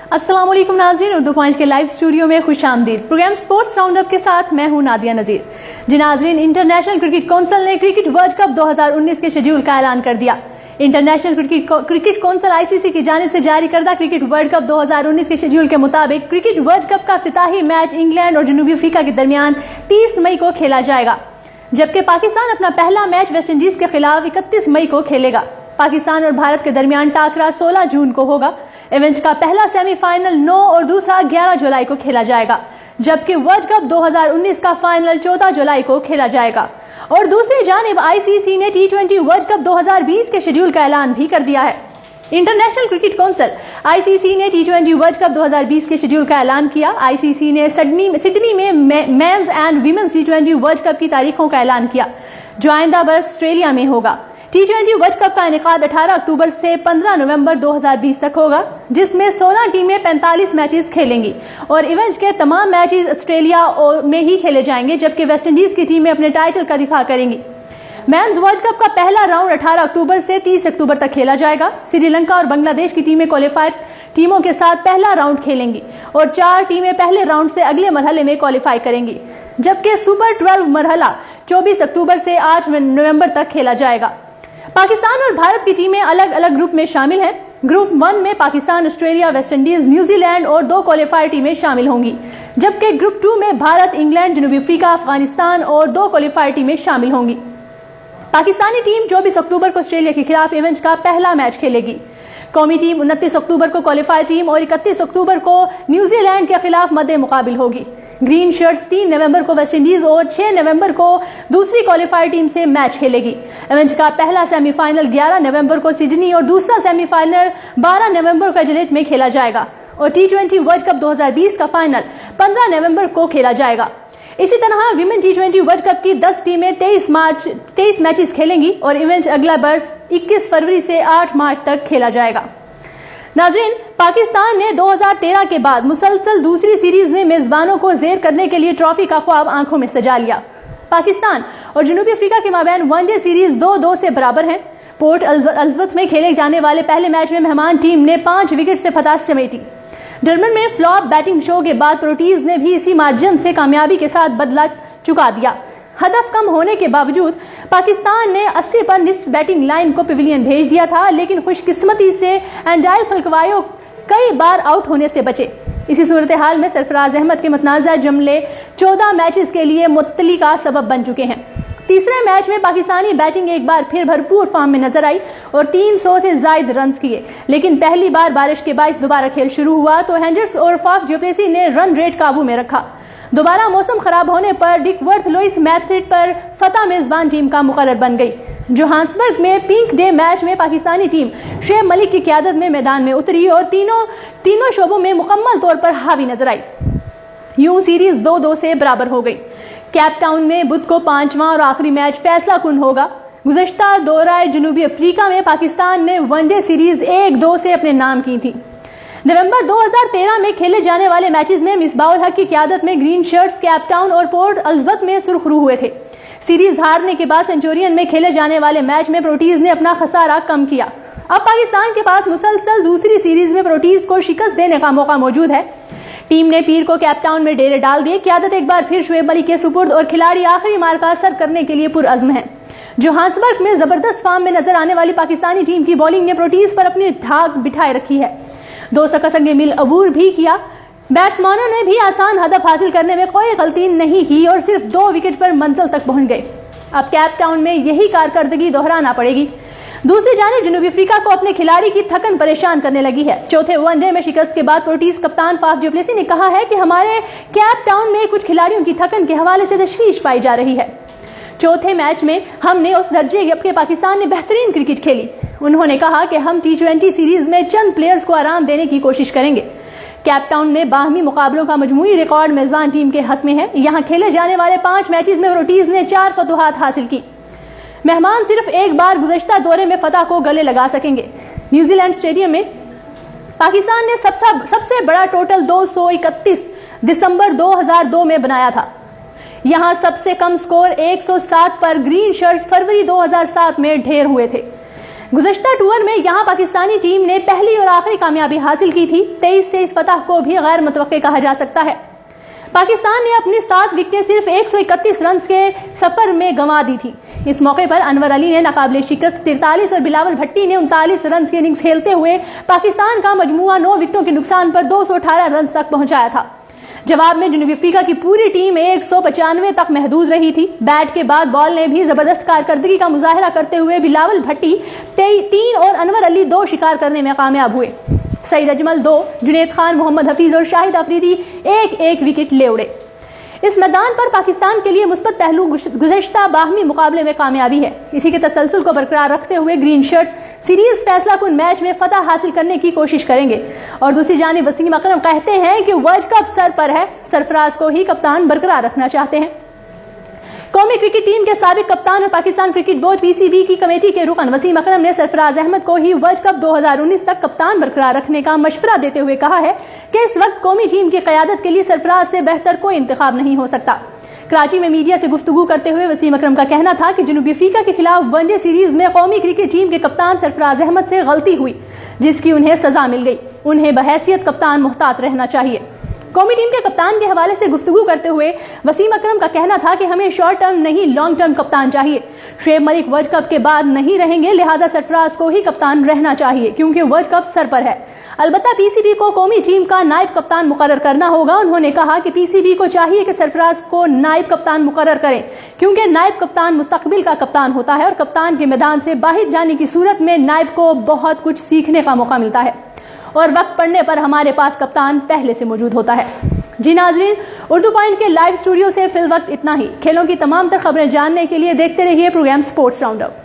अस्सलाम वालेकुम नाज़रीन, उर्दू पॉइंट के लाइव स्टूडियो में खुश आमदीद। प्रोग्राम स्पोर्ट्स राउंड अप के साथ मैं हूं नादिया नज़ीर। जी नाज़रीन, इंटरनेशनल क्रिकेट काउंसिल ने क्रिकेट वर्ल्ड कप 2019 के शेड्यूल का ऐलान कर दिया। इंटरनेशनल क्रिकेट काउंसिल आईसीसी की जानिब से जारी करदा क्रिकेट वर्ल्ड कप 2019 के शेड्यूल के मुताबिक क्रिकेट वर्ल्ड कप का इफ्तिताही मैच इंग्लैंड और जनूबी अफ्रीका के दरमियान 30 मई को खेला जाएगा, जबकि पाकिस्तान अपना पहला मैच वेस्ट इंडीज के खिलाफ 31 मई को खेलेगा। पाकिस्तान और भारत के दरमियान टाकरा 16 जून को होगा। इवेंट का पहला सेमीफाइनल 9 और दूसरा 11 जुलाई को खेला जाएगा, जबकि वर्ल्ड कप 2019 का फाइनल 14 जुलाई को खेला जाएगा। और दूसरी जानिब आईसीसी ने T20 वर्ल्ड कप 2020 के शेड्यूल का ऐलान भी कर दिया है। इंटरनेशनल क्रिकेट काउंसिल आईसीसी ने T20 वर्ल्ड कप 2020 के शेड्यूल का ऐलान किया। आईसीसी ने सिडनी में men's and women's T20 world cup की तारीखों का ऐलान किया, जो आइंदा बरस ऑस्ट्रेलिया में होगा। T20 वर्ल्ड कप का इनेकाद 18 अक्टूबर से 15 नवंबर 2020 तक होगा, जिसमें 16 टीमें 45 मैचेस खेलेंगी और इवेंट के तमाम मैचेस ऑस्ट्रेलिया में ही खेले जाएंगे, जबकि वेस्ट इंडीज की टीमें अपने टाइटल का दिफा करेंगी। मेंस वर्ल्ड कप का पहला राउंड 18 अक्टूबर से 30 अक्टूबर तक खेला जाएगा। श्रीलंका और बांग्लादेश की टीमें क्वालिफायर टीमों के साथ पहला राउंड खेलेंगी और 4 टीमें पहले राउंड से अगले मरहले में क्वालिफाई करेंगी, जबकि सुपर 12 मरहला 24 अक्टूबर से 8 नवंबर तक खेला जाएगा। पाकिस्तान और भारत की टीमें अलग अलग ग्रुप में शामिल हैं। ग्रुप 1 में Pakistan, Australia, West Indies, New Zealand और 2 क्वालिफायर टीमें शामिल होंगी, जबकि ग्रुप 2 में भारत, इंग्लैंड, जनूबी अफ्रीका, अफगानिस्तान और 2 क्वालिफायर टीमें शामिल होंगी। पाकिस्तानी टीम 24 अक्टूबर को ऑस्ट्रेलिया के खिलाफ इवेंट का पहला मैच खेलेगी। कौमी टीम 29 अक्टूबर को क्वालिफायर टीम और 31 अक्टूबर को न्यूजीलैंड के खिलाफ मद्दे मुकाबिल होगी। ग्रीन शर्ट्स 3 नवंबर को वेस्ट इंडीज और 6 नवंबर को दूसरी क्वालिफायर टीम से मैच खेलेगी। इवेंट का पहला सेमीफाइनल 11 नवंबर को सिडनी और दूसरा सेमीफाइनल 12 नवंबर को एडिलेड में खेला जाएगा और T20 वर्ल्ड कप 2020 का फाइनल 15 नवंबर को खेला जाएगा। इसी तरह विमेन T20 वर्ल्ड कप की 10 टीमें 23 मैचेस खेलेंगी और इवेंट अगला बरस 21 फरवरी से 8 मार्च तक खेला जाएगा। नाज़रीन, पाकिस्तान ने 2013 के बाद मुसलसल दूसरी सीरीज में मेजबानों को जेर करने के लिए ट्रॉफी का ख्वाब आंखों में सजा लिया। पाकिस्तान और जनूबी अफ्रीका के माबैन वनडे सीरीज 2-2 से बराबर है। पोर्ट एलिज़ाबेथ में खेले जाने वाले पहले मैच में मेहमान टीम ने 5 विकेट से फतह समेटी। डरबन में फ्लॉप बैटिंग शो के बाद प्रोटीज ने भी इसी मार्जिन से कामयाबी के साथ बदला चुका दिया। हदफ कम होने के बावजूद पाकिस्तान ने 80 पर निस्फ बैटिंग लाइन को पवेलियन भेज दिया था, लेकिन खुशकिस्मती से एंडाइल फलकवायो कई बार आउट होने से बचे। इसी सूरत हाल में सरफराज अहमद के मुतनाज़ा जुमले 14 मैचेस के लिए मुअत्तली का सबब बन चुके हैं। तीसरे मैच में पाकिस्तानी बैटिंग एक बार फिर भरपूर फॉर्म में नजर आई और 300 से ज्यादा रन किए, लेकिन पहली बार बारिश के बायस दोबारा खेल शुरू हुआ तो हेंड्रिक्स और फाफ डुप्लेसी ने रन रेट काबू में रखा। दोबारा मौसम खराब होने पर डिकवर्थ लुइस मैथ्रिड पर फतह मेजबान टीम का मुकर्रर बन गई। जोहान्सबर्ग में पिंक डे मैच में पाकिस्तानी टीम शुएब मलिक की क़यादत में मैदान में उतरी और तीनों शोबों में मुकम्मल तौर पर हावी नजर आई। यूं सीरीज 2-2 से बराबर हो गई। केप टाउन में बुध को 5वां और आखिरी मैच फैसला कुन होगा। गुज़श्ता दौरा जनूबी अफ्रीका में पाकिस्तान ने वनडे सीरीज 1-2 से अपने नाम की थी। नवंबर 2013 में खेले जाने वाले मैचेस में मिसबाउल हक की क़यादत में ग्रीन शर्ट्स केप टाउन और पोर्ट एलिज़ाबेथ में सुरखरू हुए थे। सीरीज हारने के बाद सेंचुरियन में खेले जाने वाले मैच में प्रोटीज ने अपना खसारा कम किया। अब पाकिस्तान के पास मुसलसल दूसरी सीरीज में प्रोटीज को शिकस्त देने का मौका मौजूद है। टीम ने पीर को केप टाउन में डेरे डाल दिए। क़यादत एक बार फिर शुएब मलिक के सुपुर्द और खिलाड़ी आखिरी मार का असर करने के लिए पुरअज़्म है। जोहान्सबर्ग में जबरदस्त फॉर्म में नजर आने वाली पाकिस्तानी टीम की बॉलिंग ने प्रोटीज पर अपनी धाक बिठाए रखी है। 2 सकसंगे मिल अबूर भी किया। बैट्समैनों ने भी आसान हदफ हासिल करने में कोई गलती नहीं की और सिर्फ 2 विकेट पर मंजिल तक पहुंच गए। अब केप टाउन में यही कारकर्दगी दोहराना पड़ेगी। दूसरी जानिब जनूबी अफ्रीका को अपने खिलाड़ी की थकन परेशान करने लगी है। चौथे वनडे में शिकस्त के बाद प्रोटीज कप्तान फाफ डुप्लेसी ने कहा है कि हमारे केप टाउन में कुछ खिलाड़ियों की थकन के हवाले से तशवीश पाई जा रही है। चौथे मैच में हमने उस दर्जे के पाकिस्तान ने बेहतरीन क्रिकेट खेली। उन्होंने कहा कि हम T20 सीरीज में चंद प्लेयर्स को आराम देने की कोशिश करेंगे। केप टाउन में बाहमी मुकाबलों का मजमूई रिकॉर्ड मेजबान टीम के हक में है। यहाँ खेले जाने वाले 5 मैचेस में प्रोटीज ने 4 फतुहात हासिल की। मेहमान सिर्फ एक बार गुज़श्ता दौरे में फतह को गले लगा सकेंगे। न्यूजीलैंड स्टेडियम में पाकिस्तान ने सबसे बड़ा टोटल 231 दिसंबर 2002 में बनाया था। यहाँ सबसे कम स्कोर 107 पर ग्रीन शर्ट्स फरवरी 2007 में ढेर हुए थे। गुज़श्ता टूर में यहाँ पाकिस्तानी टीम ने पहली और आखिरी कामयाबी हासिल की थी। 23 से इस फतह को भी गैर मुतवक्के कहा जा सकता है। पाकिस्तान ने अपनी 7 विकेटें सिर्फ 131 रन के सफर में गंवा दी थी। इस मौके पर अनवर अली ने नाकाबिले शिकस्त 43 और बिलावल भट्टी ने 39 रन की इनिंग्स खेलते हुए पाकिस्तान का मजमूआ 9 विकेटों के नुकसान पर 218 रन तक पहुंचाया था। जवाब में जनूबी अफ्रीका की पूरी टीम 195 तक महदूद रही थी। बैट के बाद बॉल ने भी जबरदस्त कारकर्दगी का मुजाहरा करते हुए बिलावल भट्टी 3 और अनवर अली 2 शिकार करने में कामयाब हुए। सईद अजमल 2, जुनैद खान, मोहम्मद हफीज और शाहिद अफरीदी 1-1 विकेट ले उड़े। इस मैदान पर पाकिस्तान के लिए मुस्बत पहलू गुज़श्ता बाहमी मुकाबले में कामयाबी है। इसी के तसलसल को बरकरार रखते हुए ग्रीन शर्ट्स सीरीज फैसला कुन मैच में फतह हासिल करने की कोशिश करेंगे। और दूसरी जानिब वसीम अकरम कहते हैं कि वर्ल्ड कप सर पर है, सरफराज को ही कप्तान बरकरार रखना चाहते हैं। कौमी क्रिकेट टीम के साबिक कप्तान और पाकिस्तान क्रिकेट बोर्ड PCB की कमेटी के रुकन वसीम अकरम ने सरफराज अहमद को ही वर्ल्ड कप 2019 तक कप्तान बरकरार रखने का मशवरा देते हुए कहा है कि इस वक्त कौमी टीम की क़यादत के लिए सरफराज से बेहतर कोई इंतखाब नहीं हो सकता। कराची में मीडिया से गुफ्तगू करते हुए वसीम अकरम का कहना था कि जनूबी अफ्रीका के खिलाफ वनडे सीरीज में कौमी क्रिकेट टीम के कप्तान सरफराज अहमद से गलती हुई, जिसकी उन्हें सजा मिल गई। उन्हें बहैसियत कप्तान मुहतात रहना चाहिए। कौमी टीम के कप्तान के हवाले से गुफ्तगू करते हुए वसीम अकरम का कहना था कि हमें शॉर्ट टर्म नहीं लॉन्ग टर्म कप्तान चाहिए। शुएब मलिक वर्ल्ड कप के बाद नहीं रहेंगे, लिहाजा सरफराज को ही कप्तान रहना चाहिए क्योंकि वर्ल्ड कप सर पर है। अलबत्ता PCB को कौमी टीम का नायब कप्तान मुकर्रर करना होगा। उन्होंने कहा कि PCB को चाहिए कि सरफराज को नायब कप्तान मुकर्रर करें क्योंकि नायब कप्तान मुस्तकबिल का कप्तान होता है और कप्तान के मैदान से बाहर जाने की सूरत में नायब को बहुत कुछ सीखने का मौका मिलता है और वक्त पड़ने पर हमारे पास कप्तान पहले से मौजूद होता है। जी नाजरीन, उर्दू पॉइंट के लाइव स्टूडियो से फिल वक्त इतना ही। खेलों की तमाम तर खबरें जानने के लिए देखते रहिए प्रोग्राम स्पोर्ट्स राउंड अप।